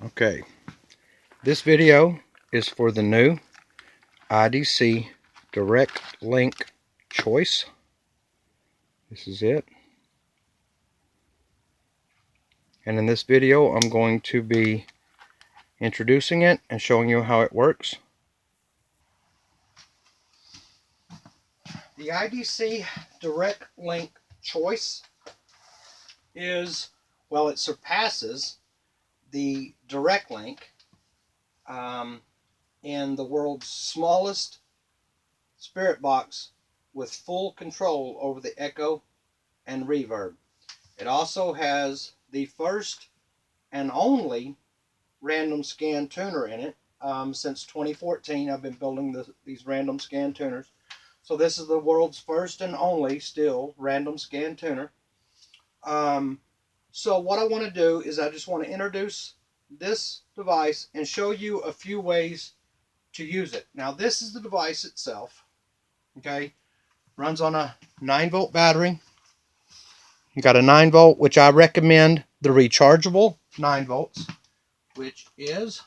Okay, this video is for the new IDC Direct-Linc Choice. This is it. And in this video, I'm going to be introducing it and showing you how it works. The IDC Direct-Linc Choice is, well, it surpasses the Direct-Linc in the world's smallest spirit box with full control over the echo and reverb. It also has the first and only random scan tuner in it. Since 2014 I've been building these random scan tuners. So this is the world's first and only still random scan tuner. So what I want to do is I just want to introduce this device and show you a few ways to use it. Now this is the device itself. Okay, runs on a 9-volt battery. You got a 9-volt, which I recommend the rechargeable 9 volts, which is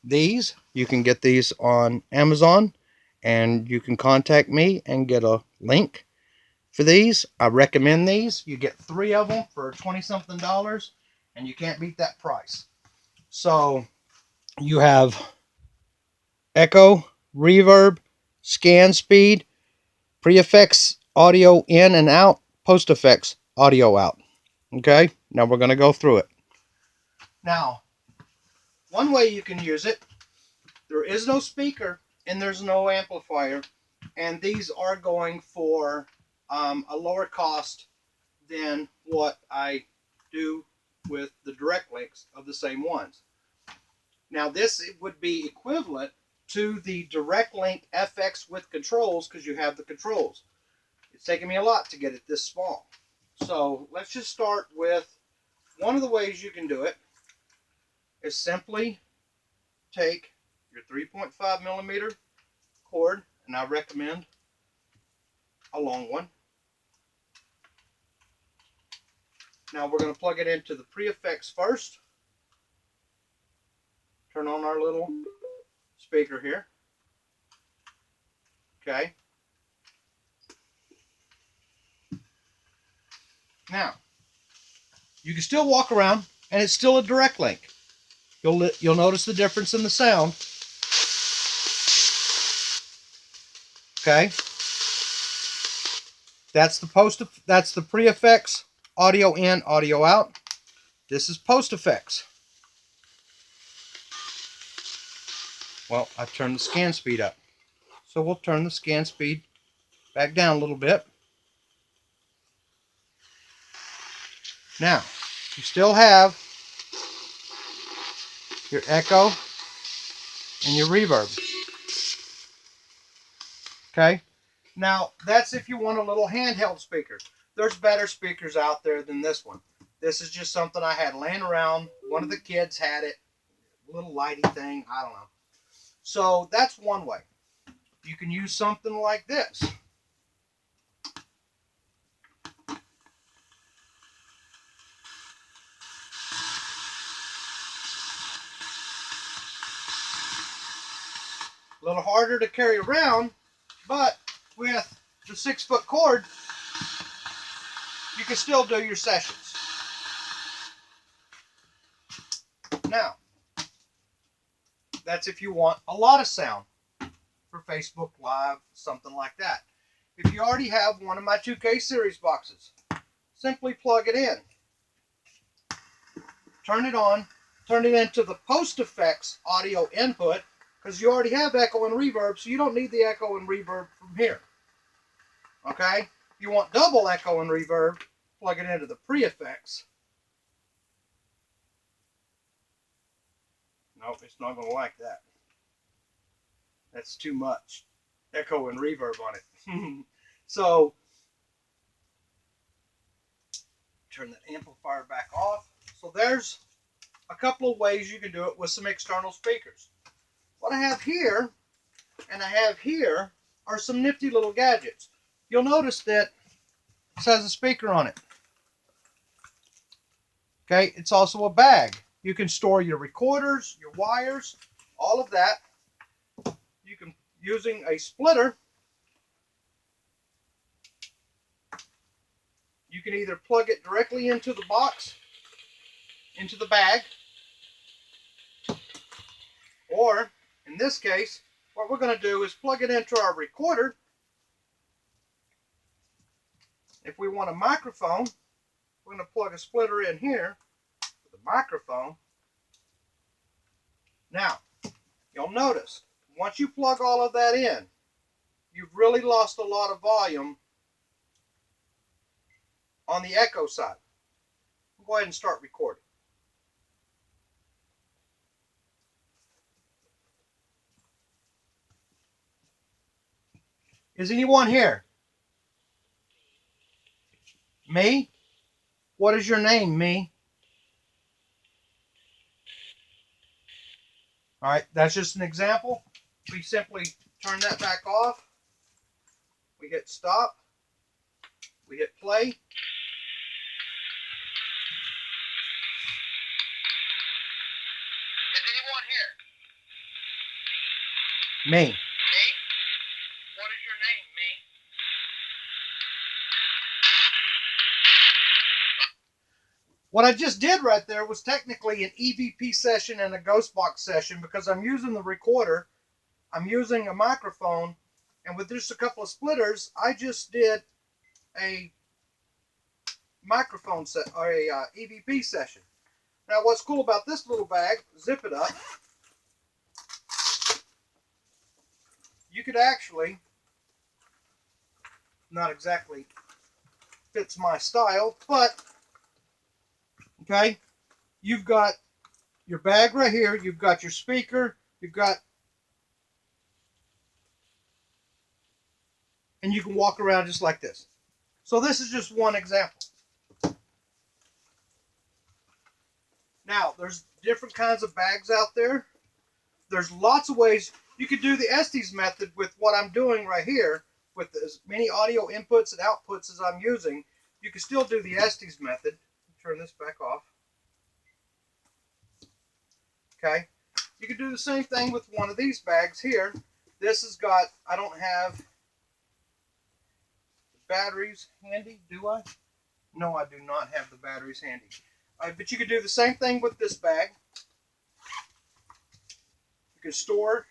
these. You can get these on Amazon, and you can contact me and get a link for these. I recommend these. You get 3 of them for $20-something, and you can't beat that price. So you have echo, reverb, scan speed, pre-effects audio in and out, post-effects audio out. Okay, now we're going to go through it. Now, one way you can use it, there is no speaker and there's no amplifier, and these are going for a lower cost than what I do with the Direct-Lincs of the same ones. Now this would be equivalent to the Direct-Linc FX with controls, because you have the controls. It's taken me a lot to get it this small. So let's just start with one of the ways you can do it is simply take your 3.5 millimeter cord, and I recommend a long one. Now we're going to plug it into the pre-effects first. Turn on our little speaker here. Okay. Now, you can still walk around and it's still a Direct-Linc. You'll notice the difference in the sound. Okay. That's the pre-effects audio in, audio out. This is post-effects. Well, I turned the scan speed up. So we'll turn the scan speed back down a little bit. Now, you still have your echo and your reverb. Okay? Now, that's if you want a little handheld speaker. There's better speakers out there than this one. This is just something I had laying around. One of the kids had it. A little lighty thing. I don't know. So that's one way. You can use something like this. A little harder to carry around, but with the 6-foot cord, you can still do your sessions. Now, that's if you want a lot of sound for Facebook Live, something like that. If you already have one of my 2K series boxes, simply plug it in. Turn it on, turn it into the post-effects audio input, because you already have echo and reverb, so you don't need the echo and reverb from here. Okay? If you want double echo and reverb, plug it into the pre-effects. Nope, it's not going to like that. That's too much echo and reverb on it. So, turn that amplifier back off. So there's a couple of ways you can do it with some external speakers. What I have here and I have here are some nifty little gadgets. You'll notice that this has a speaker on it. Okay, it's also a bag. You can store your recorders, your wires, all of that. You can, using a splitter, you can either plug it directly into the box, into the bag, or in this case, what we're going to do is plug it into our recorder. If we want a microphone, we're going to plug a splitter in here with a microphone. Now, you'll notice, once you plug all of that in, you've really lost a lot of volume on the echo side. Go ahead and start recording. Is anyone here? Me? What is your name, me? All right, that's just an example. We simply turn that back off. We hit stop. We hit play. Is anyone here? Me. Me? What is your name, me? What I just did right there was technically an EVP session and a ghost box session, because I'm using the recorder, I'm using a microphone, and with just a couple of splitters, I just did a microphone set, or a EVP session. Now what's cool about this little bag, zip it up, you could actually, not exactly fits my style, but okay, you've got your bag right here, you've got your speaker, you've got, and you can walk around just like this. So this is just one example. Now, there's different kinds of bags out there. There's lots of ways. You could do the Estes method with what I'm doing right here, with as many audio inputs and outputs as I'm using. You can still do the Estes method. Turn this back off. Okay. You can do the same thing with one of these bags here. This has got, I don't have batteries handy, do I? No, I do not have the batteries handy. But you could do the same thing with this bag. You can store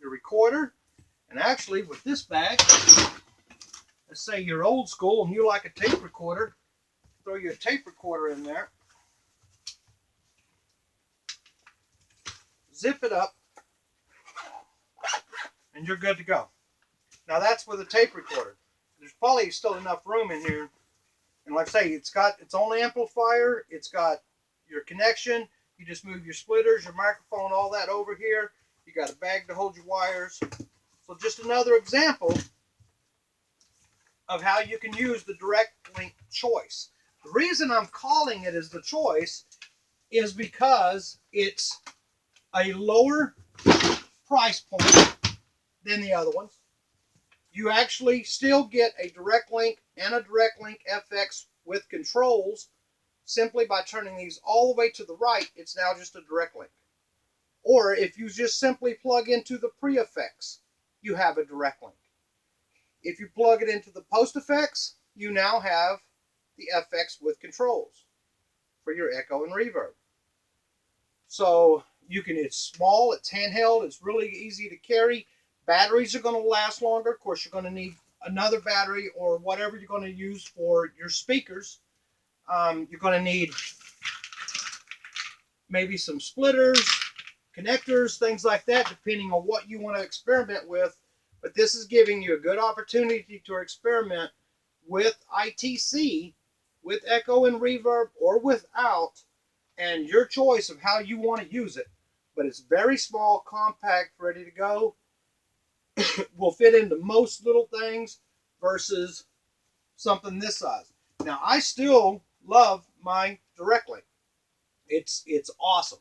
your recorder, and actually with this bag, let's say you're old school and you like a tape recorder, throw your tape recorder in there, zip it up, and you're good to go. Now that's with a tape recorder. There's probably still enough room in here. And like I say, it's got its own amplifier. It's got your connection. You just move your splitters, your microphone, all that over here. You got a bag to hold your wires. So just another example of how you can use the Direct-Linc Choice. The reason I'm calling it as the Choice is because it's a lower price point than the other ones. You actually still get a Direct-Linc and a Direct-Linc FX with controls simply by turning these all the way to the right. It's now just a Direct-Linc. Or if you just simply plug into the pre-effects, you have a Direct-Linc. If you plug it into the post-effects, you now have the FX with controls for your echo and reverb. So you can, it's small, it's handheld, it's really easy to carry. Batteries are going to last longer. Of course, you're going to need another battery or whatever you're going to use for your speakers. You're going to need maybe some splitters, connectors, things like that, depending on what you want to experiment with. But this is giving you a good opportunity to experiment with ITC, with echo and reverb, or without, and your choice of how you want to use it. But it's very small, compact, ready to go. Will fit into most little things versus something this size. Now, I still love my Direct-Linc. It's awesome.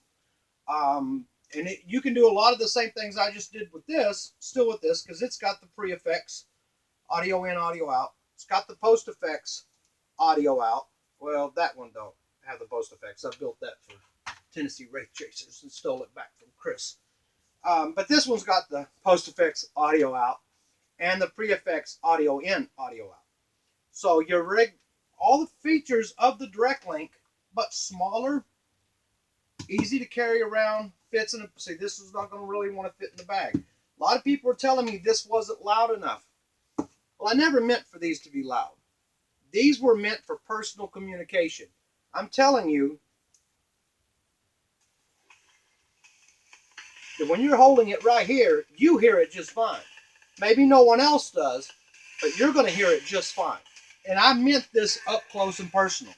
And you can do a lot of the same things I just did with this, still with this, because it's got the pre-effects, audio in, audio out. It's got the post-effects, audio out. Well, that one don't have the post effects. I built that for Tennessee Wraith Chasers and stole it back from Chris. But this one's got the post effects audio out and the pre-effects audio in, audio out. So your rig, all the features of the Direct-Linc, but smaller, easy to carry around, fits in a, see, this is not going to really want to fit in the bag. A lot of people are telling me this wasn't loud enough. Well, I never meant for these to be loud. These were meant for personal communication. I'm telling you that when you're holding it right here, you hear it just fine. Maybe no one else does, but you're going to hear it just fine. And I meant this up close and personal.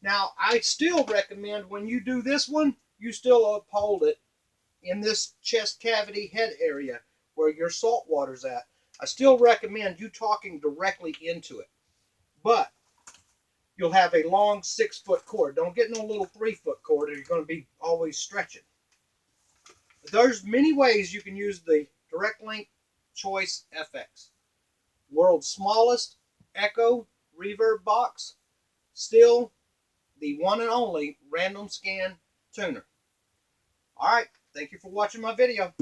Now, I still recommend when you do this one, you still uphold it in this chest cavity head area where your salt water's at. I still recommend you talking directly into it. But you'll have a long 6-foot cord. Don't get no little 3-foot cord or you're going to be always stretching. But there's many ways you can use the Direct-Linc Choice FX. World's smallest echo reverb box. Still the one and only random scan tuner. Alright, thank you for watching my video.